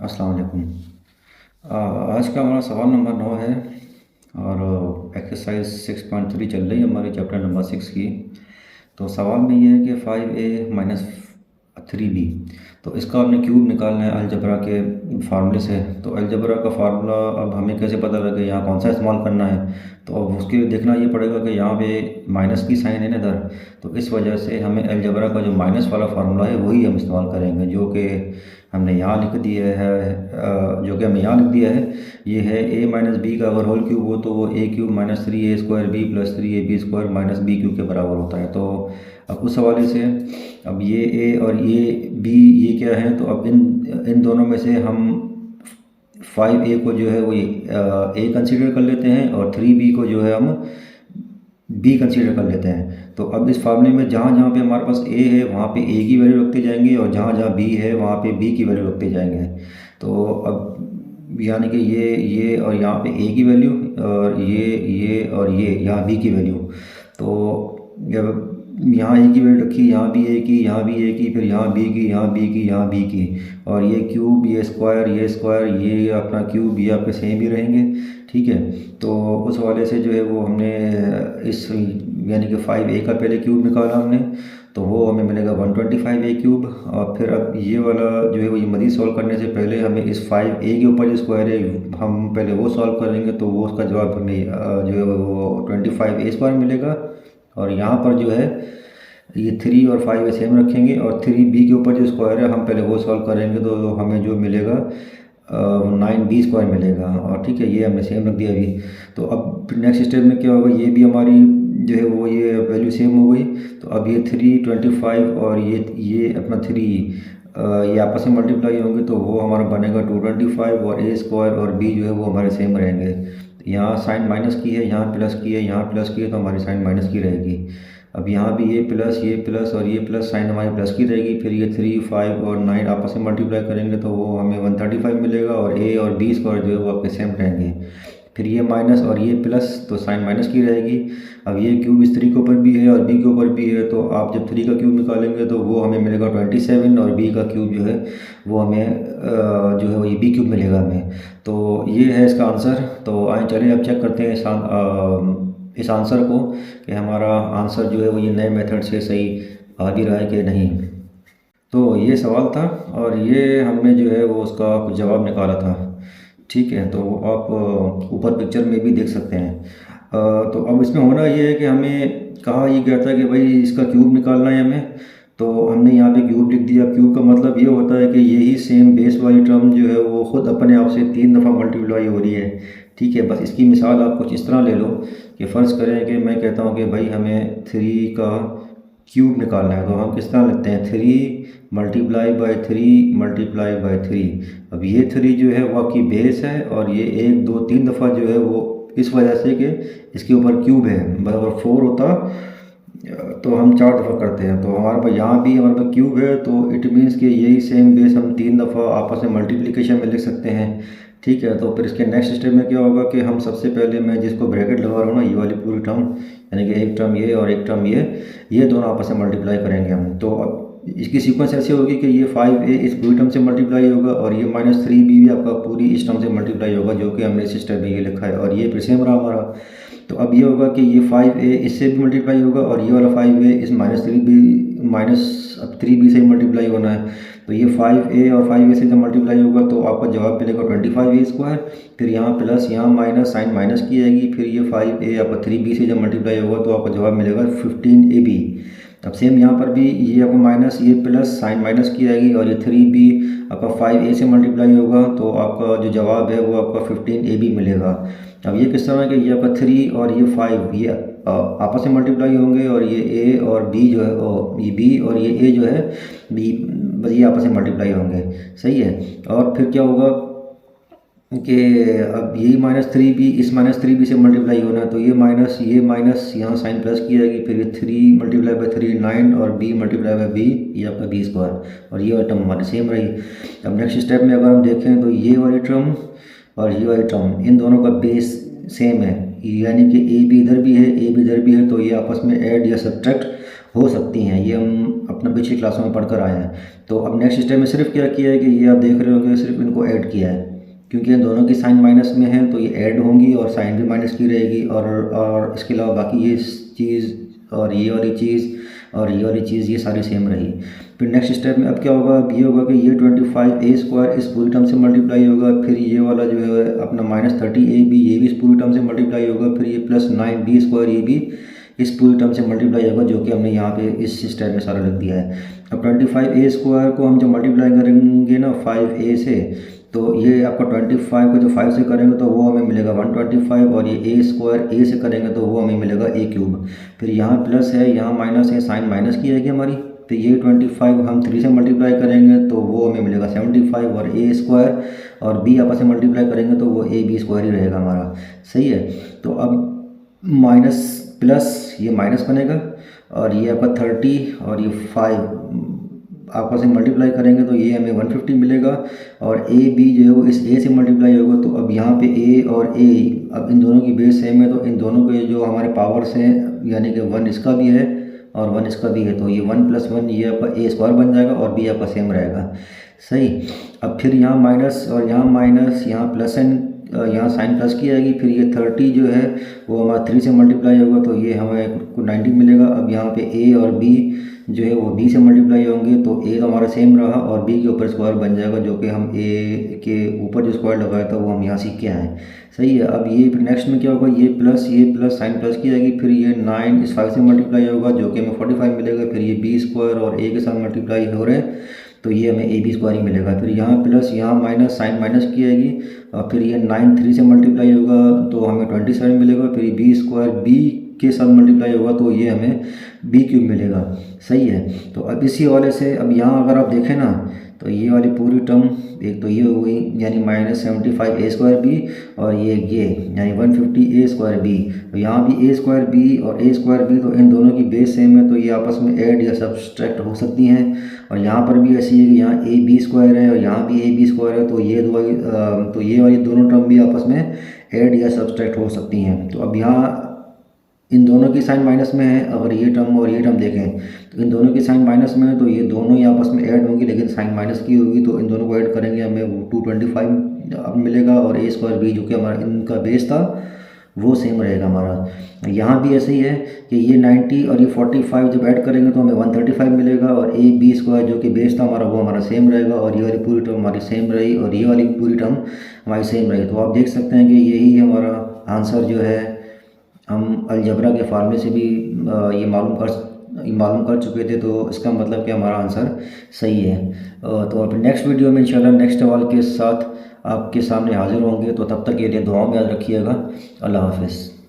अस्सलाम वालेकुम। आज का हमारा सवाल नंबर 9 है और एक्सरसाइज 6.3 चल रही है हमारी चैप्टर नंबर 6 की। तो सवाल में ये है कि 5a माइनस 3b, तो इसका हमने क्यूब निकालना है अलजबरा के फार्मूले से। तो अलजबरा का फार्मूला अब हमें कैसे पता लगे यहाँ कौन सा इस्तेमाल करना है। तो अब उसके लिए देखना ये पड़ेगा कि यहाँ पे माइनस की साइन है ना इधर, तो इस वजह से हमें अलजबरा का जो माइनस वाला फार्मूला है वही हम इस्तेमाल करेंगे, जो कि हमने यहाँ लिख दिया है। जो कि हमने यहाँ लिख दिया है, ये है a माइनस बी का अगर होल क्यूब हो तो वो a cube minus 3a square B plus 3ab square minus B cube के बराबर होता है। तो अब उस हवाले से अब ये a और ये b ये क्या है, तो अब इन इन दोनों में से हम 5a को जो है वो a कंसीडर कर लेते हैं और 3b को जो है हम बी कंसीडर कर लेते हैं। तो अब इस फार्मूले में जहाँ जहाँ पे हमारे पास ए है वहाँ पे ए की वैल्यू रखते जाएंगे और जहाँ जहाँ बी है वहाँ पे बी की वैल्यू रखते जाएंगे। तो अब यानी कि ये और यहाँ पे ए की वैल्यू और ये और ये यहाँ बी की वैल्यू। तो जब यहाँ ए की वैल्यू रखी, यहाँ भी ए की, यहाँ भी ए की, फिर यहाँ बी की, यहाँ बी की, यहाँ बी की, और ये क्यूब ये स्क्वायर ये अपना क्यूब ये आपके सेम ही रहेंगे। ठीक है, तो उस हवाले से जो है वो हमने इस यानी कि 5a का पहले क्यूब निकाला हमने, तो वो हमें मिलेगा 125a क्यूब। और फिर अब ये वाला जो है वो ये मज़ीद सॉल्व करने से पहले हमें इस 5a के ऊपर जो स्क्वायर है हम पहले वो सॉल्व करेंगे, तो वो उसका जवाब हमें जो है वो 25a स्क्वायर मिलेगा। और यहाँ पर जो है ये 3 और 5 सेम रखेंगे और 3b के ऊपर जो स्क्वायर है हम पहले वो सॉल्व करेंगे, तो हमें जो मिलेगा 9b स्क्वायर मिलेगा। और ठीक है, ये हमने सेम रख दिया अभी। तो अब नेक्स्ट स्टेप में क्या होगा, ये भी हमारी जो है वो ये वैल्यू सेम हो गई। तो अब ये 325 और ये अपना 3 ये आपस में मल्टीप्लाई होंगे, तो वो हमारा बनेगा 225 और a स्क्वायर और b जो है वो हमारे सेम रहेंगे। यहाँ साइन माइनस की है, यहाँ प्लस की है, यहाँ प्लस की है, तो हमारी साइन माइनस की रहेगी। अब यहाँ भी ये प्लस और ये प्लस, साइन हमारी प्लस की रहेगी। फिर ये 3, 5 और 9 आपस में मल्टीप्लाई करेंगे तो वो हमें 135 मिलेगा और a और b स्क्वायर जो है वो आपके सेम रहेंगे। फिर ये माइनस और ये प्लस, तो साइन माइनस की रहेगी। अब ये क्यूब इस 3 के ऊपर भी है और b के ऊपर भी है, तो आप जब 3 का क्यूब निकालेंगे तो वो हमें मिलेगा 27 और b का क्यूब जो है वो हमें जो है वो ये b क्यूब मिलेगा हमें। तो ये है इसका आंसर। तो आए चलिए अब चेक करते हैं इस आंसर को कि हमारा आंसर जो है वो ये नए मेथड से सही आ भी रहा है कि नहीं। तो ये सवाल था और ये हमने जो है वो उसका कुछ जवाब निकाला था। ठीक है, तो आप ऊपर पिक्चर में भी देख सकते हैं। तो अब इसमें होना ये है कि हमें कहा ये गया था कि भाई इसका क्यूब निकालना है हमें, तो हमने यहाँ पे क्यूब लिख दिया। क्यूब का मतलब ये होता है कि यही सेम बेस वाली टर्म जो है वो ख़ुद अपने आप से 3 दफ़ा मल्टीप्लाई हो रही है। ठीक है, बस इसकी मिसाल आप कुछ इस तरह ले लो कि फ़र्ज़ करें कि मैं कहता हूँ कि भाई हमें 3 का क्यूब निकालना है, तो हम किस तरह लिखते हैं 3 मल्टीप्लाई बाई 3 मल्टीप्लाई बाई 3। अब ये 3 जो है वो आपकी बेस है और ये 1 2 3 दफ़ा जो है वो इस वजह से कि इसके ऊपर क्यूब है, बराबर 4 होता तो हम 4 दफ़ा करते हैं। तो हमारे पास यहाँ भी हमारे पास क्यूब है, तो इट मीन्स कि यही सेम बेस हम 3 दफ़ा आपस में मल्टीप्लिकेशन में लिख सकते हैं। ठीक है, तो फिर इसके नेक्स्ट स्टेप में क्या होगा कि हम सबसे पहले मैं जिसको ब्रैकेट लगा रहा हूँ ना, ये वाली पूरी टर्म, यानी कि एक टर्म ये और एक टर्म ये दोनों आपस में मल्टीप्लाई करेंगे हम। तो अब इसकी सीक्वेंस ऐसी होगी कि ये 5a इस पूरी टर्म से मल्टीप्लाई होगा और ये -3b भी आपका पूरी इस टर्म से मल्टीप्लाई होगा, जो कि हमने इस स्टेप में ये लिखा है, और ये फिर सेम रहा हमारा। तो अब ये होगा कि ये 5a इससे भी मल्टीप्लाई होगा और ये वाला 5a इस -3b से मल्टीप्लाई होना है। तो ये 5a और 5a से जब मल्टीप्लाई होगा तो आपका जवाब मिलेगा 25a स्क्वायर। फिर यहाँ प्लस यहाँ माइनस, साइन माइनस की जाएगी। फिर ये 5a आपका 3b से जब मल्टीप्लाई होगा तो आपका जवाब मिलेगा 15ab। अब सेम यहाँ पर भी ये आपको माइनस, ये प्लस, साइन माइनस की जाएगी और ये 3b आपका 5a से मल्टीप्लाई होगा तो आपका जो जवाब है वो आपका 15ab मिलेगा। अब ये किस तरह है कि ये आपका 3 और ये 5 ये आपस में मल्टीप्लाई होंगे और ये a और b जो है ये b और ये a जो है b, बस ये आपस में मल्टीप्लाई होंगे। सही है, और फिर क्या होगा कि अब यही -3b इस -3b से मल्टीप्लाई होना है, तो ये माइनस यहाँ साइन प्लस की जाएगी। फिर ये 3 मल्टीप्लाई बाई 3 9 और b मल्टीप्लाई बाई b ये आपका b स्क्वायर, और ये वाली टर्म हमारी सेम रही। अब नेक्स्ट स्टेप में अगर हम देखें तो ये वाली टर्म और ये वाली टर्म इन दोनों का बेस सेम है, यानी कि a भी इधर भी है a भी इधर भी है, तो ये आपस में ऐड या सब्ट्रैक्ट हो सकती हैं। ये हम अपना पिछली क्लासों में पढ़कर आए हैं। तो अब नेक्स्ट स्टेप में सिर्फ क्या किया है कि ये आप देख रहे होंगे, सिर्फ इनको ऐड किया है, क्योंकि इन दोनों की साइन माइनस में है तो ये ऐड होंगी और साइन भी माइनस की रहेगी, और इसके अलावा बाकी ये चीज़ और ये वाली चीज़ और ये वाली चीज़ ये सारी सेम रही। फिर नेक्स्ट स्टेप में अब क्या होगा, अब ये होगा कि ये 25a² इस पूरी टर्म से मल्टीप्लाई होगा, फिर ये वाला जो है अपना -30ab ये भी इस पूरी टर्म से मल्टीप्लाई होगा, फिर ये +9b² ये भी इस पूरी टर्म से मल्टीप्लाई होगा, जो कि हमने यहाँ पे इस स्टेप में सारा लिख दिया है। अब 25a² को हम जब मल्टीप्लाई करेंगे ना 5a से, तो ये आपका 25 को जो 5 से करेंगे तो वो हमें मिलेगा 125, और ये a² a से करेंगे तो वो हमें मिलेगा a³। फिर यहाँ प्लस है, यहाँ माइनस है, साइन माइनस की जाएगी हमारी। तो ये 25 हम 3 से मल्टीप्लाई करेंगे तो वो हमें मिलेगा 75, और a² और b आपस में मल्टीप्लाई करेंगे तो वो ab² ही रहेगा हमारा। सही है। तो अब माइनस प्लस ये माइनस बनेगा, और ये आपका 30 और ये 5 आपस में मल्टीप्लाई करेंगे तो ये हमें 150 मिलेगा, और ए बी जो है वो इस ए से मल्टीप्लाई होगा। तो अब यहाँ पे ए और ए, अब इन दोनों की बेस सेम है तो इन दोनों के जो हमारे पावर्स हैं, यानी कि 1 इसका भी है और 1 इसका भी है, तो ये 1 + 1 ये आपका a² बन जाएगा, और b आपका सेम रहेगा। सही। अब फिर यहाँ माइनस और यहाँ माइनस, यहाँ प्लस एंड यहाँ साइन प्लस की आएगी, फिर ये 30 जो है वो हमारा 3 से मल्टीप्लाई होगा तो ये हमें 90 मिलेगा। अब यहाँ पे a और b जो है वो b से मल्टीप्लाई होंगे, तो a तो हमारा सेम रहा और b के ऊपर स्क्वायर बन जाएगा, जो कि हम a के ऊपर जो स्क्वायर लगाया था वो हम यहाँ सीख के आए हैं। सही है। अब ये नेक्स्ट में क्या होगा, ये प्लस साइन प्लस की आएगी, फिर ये 9 इस 5 से मल्टीप्लाई होगा, जो कि हमें 45 मिलेगा, फिर ये b² और a के साथ मल्टीप्लाई हो रहे हैं तो ये हमें ab² ही मिलेगा। फिर यहाँ प्लस यहाँ माइनस, साइन माइनस की आएगी, और फिर ये 9 3 से मल्टीप्लाई होगा तो हमें 27 मिलेगा, फिर ये b² b के साथ मल्टीप्लाई होगा तो ये हमें b³ मिलेगा। सही है। तो अब इसी वाले से अब यहाँ अगर आप देखें ना, तो ये वाली पूरी टर्म एक तो ये हो गई, यानी -75a²b, और ये यानी 150a²b। तो यहाँ भी a²b और a²b, तो इन दोनों की बेस सेम है तो ये आपस में ऐड या सब्सट्रैक्ट हो सकती हैं। और यहाँ पर भी ऐसी है कि यहाँ ab² है और यहाँ भी ab² है, तो ये वाली दोनों टर्म भी आपस में ऐड या सब्सट्रैक्ट हो सकती हैं। तो अब यहाँ इन दोनों की साइन माइनस में है, अगर ये टर्म और ये टर्म देखें तो इन दोनों की साइन माइनस में है तो ये दोनों ही आपस में ऐड होंगी, लेकिन साइन माइनस की होगी, तो इन दोनों को ऐड करेंगे हमें 225 अब मिलेगा, और a²b जो कि हमारा इनका बेस था वो सेम रहेगा हमारा। यहाँ भी ऐसे ही है कि ये 90 और ये 45 जब ऐड करेंगे तो हमें 135 मिलेगा, और ab² जो कि बेस था हमारा वो हमारा सेम रहेगा, और ये वाली पूरी टर्म हमारी सेम रही और ये वाली पूरी टर्म हमारी सेम रही। तो आप देख सकते हैं कि यही हमारा आंसर जो है, हम अलजबरा के फार्मूले से भी ये मालूम कर चुके थे, तो इसका मतलब कि हमारा आंसर सही है। तो अब नेक्स्ट वीडियो में इंशाल्लाह नेक्स्ट सवाल के साथ आपके सामने हाजिर होंगे, तो तब तक के लिए दुआओं में याद रखिएगा। अल्लाह हाफ़िज़।